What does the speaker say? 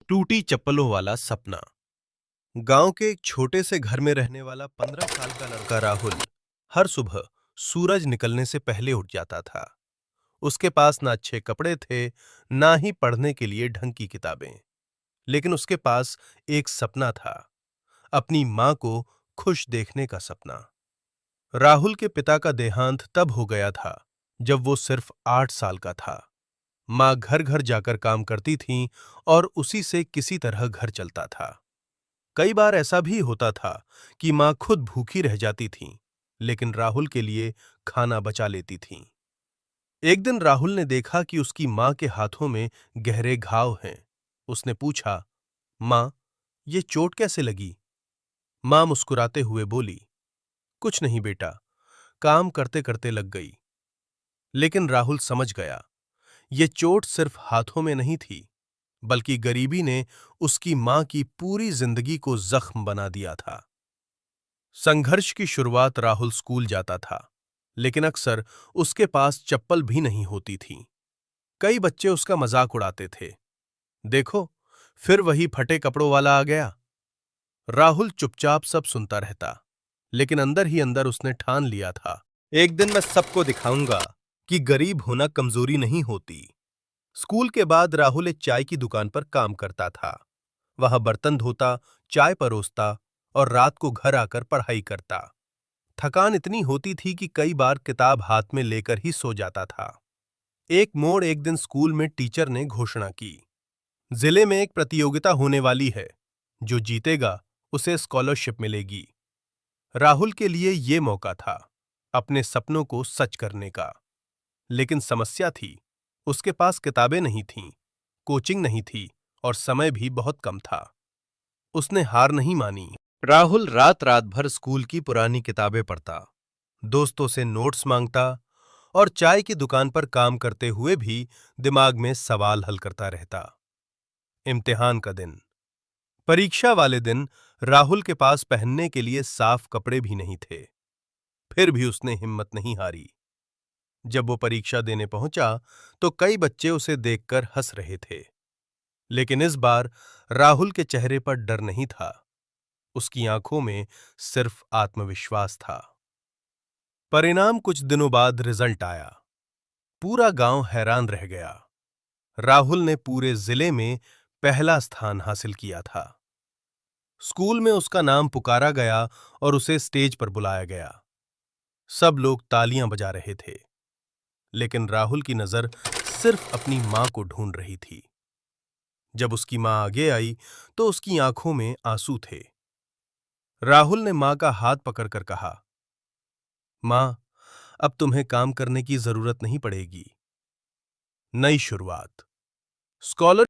टूटी चप्पलों वाला सपना। गांव के एक छोटे से घर में रहने वाला 15 साल का लड़का राहुल हर सुबह सूरज निकलने से पहले उठ जाता था। उसके पास ना अच्छे कपड़े थे, ना ही पढ़ने के लिए ढंग की किताबें। लेकिन उसके पास एक सपना था, अपनी मां को खुश देखने का सपना। राहुल के पिता का देहांत तब हो गया था जब वो सिर्फ 8 साल का था। मां घर घर जाकर काम करती थीं और उसी से किसी तरह घर चलता था। कई बार ऐसा भी होता था कि मां खुद भूखी रह जाती थीं, लेकिन राहुल के लिए खाना बचा लेती थीं। एक दिन राहुल ने देखा कि उसकी मां के हाथों में गहरे घाव हैं। उसने पूछा, मां, ये चोट कैसे लगी? मां मुस्कुराते हुए बोली, कुछ नहीं बेटा, काम करते करते लग गई। लेकिन राहुल समझ गया, ये चोट सिर्फ हाथों में नहीं थी, बल्कि गरीबी ने उसकी मां की पूरी जिंदगी को जख्म बना दिया था। संघर्ष की शुरुआत राहुल स्कूल जाता था, लेकिन अक्सर उसके पास चप्पल भी नहीं होती थी। कई बच्चे उसका मजाक उड़ाते थे, देखो, फिर वही फटे कपड़ों वाला आ गया। राहुल चुपचाप सब सुनता रहता, लेकिन अंदर ही अंदर उसने ठान लिया था, एक दिन मैं सबको दिखाऊंगा कि गरीब होना कमजोरी नहीं होती। स्कूल के बाद राहुल एक चाय की दुकान पर काम करता था। वह बर्तन धोता, चाय परोसता और रात को घर आकर पढ़ाई करता। थकान इतनी होती थी कि कई बार किताब हाथ में लेकर ही सो जाता था। एक दिन स्कूल में टीचर ने घोषणा की, जिले में एक प्रतियोगिता होने वाली है, जो जीतेगा उसे स्कॉलरशिप मिलेगी। राहुल के लिए ये मौका था अपने सपनों को सच करने का। लेकिन समस्या थी, उसके पास किताबें नहीं थीं, कोचिंग नहीं थी और समय भी बहुत कम था। उसने हार नहीं मानी। राहुल रात रात भर स्कूल की पुरानी किताबें पढ़ता, दोस्तों से नोट्स मांगता और चाय की दुकान पर काम करते हुए भी दिमाग में सवाल हल करता रहता। इम्तिहान का दिन, परीक्षा वाले दिन राहुल के पास पहनने के लिए साफ कपड़े भी नहीं थे। फिर भी उसने हिम्मत नहीं हारी। जब वो परीक्षा देने पहुंचा तो कई बच्चे उसे देखकर हंस रहे थे, लेकिन इस बार राहुल के चेहरे पर डर नहीं था, उसकी आंखों में सिर्फ आत्मविश्वास था। परिणाम कुछ दिनों बाद रिजल्ट आया। पूरा गांव हैरान रह गया। राहुल ने पूरे जिले में पहला स्थान हासिल किया था। स्कूल में उसका नाम पुकारा गया और उसे स्टेज पर बुलाया गया। सब लोग तालियां बजा रहे थे, लेकिन राहुल की नजर सिर्फ अपनी मां को ढूंढ रही थी। जब उसकी मां आगे आई तो उसकी आंखों में आंसू थे। राहुल ने मां का हाथ पकड़कर कहा, मां, अब तुम्हें काम करने की जरूरत नहीं पड़ेगी। नई शुरुआत। स्कॉलर